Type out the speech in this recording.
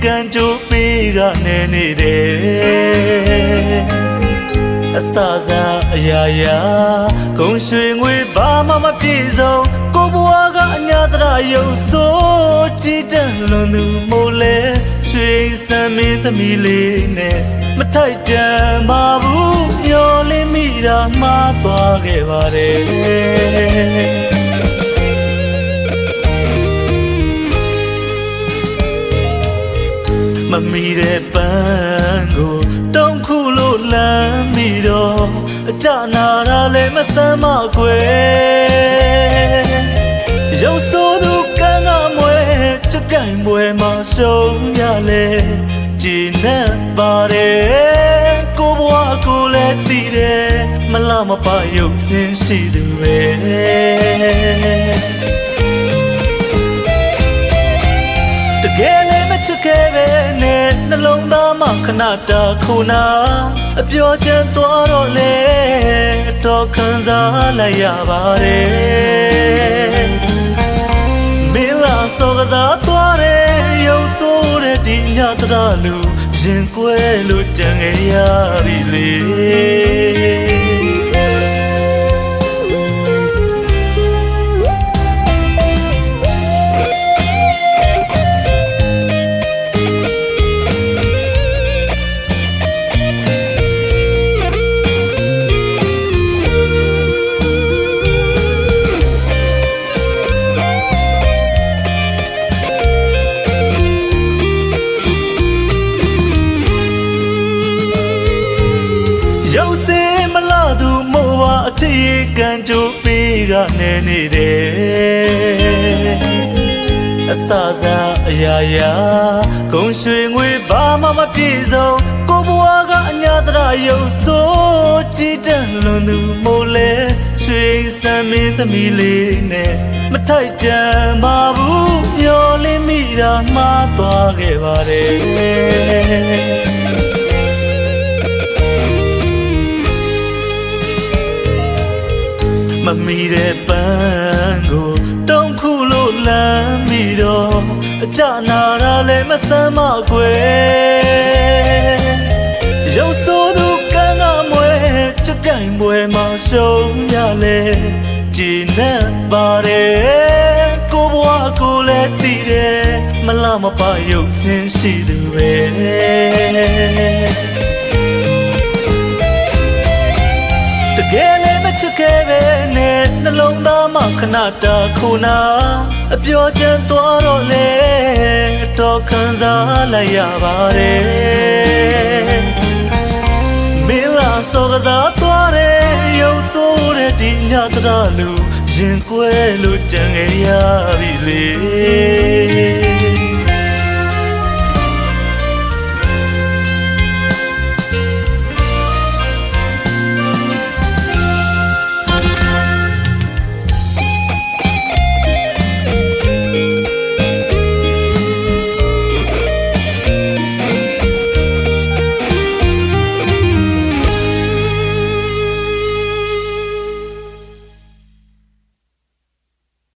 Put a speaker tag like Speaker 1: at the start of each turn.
Speaker 1: ကန်ကြိုးပေးကနေနေတယ်အစစားအရာရာဂုံရွှေငွေဘာမှမပြည့်စုံကိုဘွားကအညာတရယုံစိုးကြည်တန်လွန်သူမို့လဲရွှေစံမင်းသမီးလေးနဲ့မထိုက်တန်ပါဘူးမျောလင်းမိတာမှားသွားခဲ့ပါတယ်မမီတဲ့ပန်းကိုတောင်းခုလို့လမ်းမိတော့အကြနာတာလည်းမစမ်းမခွေရုပ်ဆိုးသူကန်းကမွဲချက်ပြိုင်ပွဲမှာရှုံးရလေကြည်နဲ့ပါတယ်ကိုဘွားကိုလည်းတည်တယ်မလားမပါရုပ်စင်းရှိသူပဲတကယ်လည်းမချစ်ခဲ့ပဲနဲ့နှလုံးသားမှာခဏတာခုနာအပြောချင်သွားတော့လေတော့ခံစားလိုက်ရပါတယ်မင်းလာစောကစားသွားတယ်ရုပ်ဆိုးတဲ့ဒီညတရလူရင်ကွဲလို့ကြံခဲ့ရပြီလေရုပ်စင်းမလာသူမို့ပါအချစ်ကန်ကြိုးပေးကနေနေတယ်အစစားအရာရာဂုံရွှေငွေဘာမှမပြည့်စုံကိုဘွားကအညာတရယုံစိုးကြည်တန်လွန်သူမို့လဲရွှေစံမင်းသမီးလေးနဲ့မထိုက်တန်ပါဘူးမျောလင်းမိတာမှားသွားခဲ့ပါတယ်မမီတဲ့ပန်းကိုတောင်းခုလို့လမ်းမိတော့အကြနာတာလည်းမစမ်းမခွေရုပ်ဆိုးသူကန်းကမွဲချက်ပြိုင်ပွဲမှာရှုံးရလေကြည်နဲ့ပါတယ်ကိုဘွားကိုလည်းတည်တယ်မလားမပါရုပ်စင်းရှိသူပဲတကယ်လည်းမချစ်ခဲ့ပဲနဲ့နှလုံးသားမှာခဏတာခုနာအပြောချင်သွားတော့လေတော့ခံစားလိုက်ရပါတယ်မင်းလာစောကစားသွားတယ်ရုပ်ဆိုးတဲ့ဒီညတရလူရင်ကွဲလို့ကြံခဲ့ရပြီလေ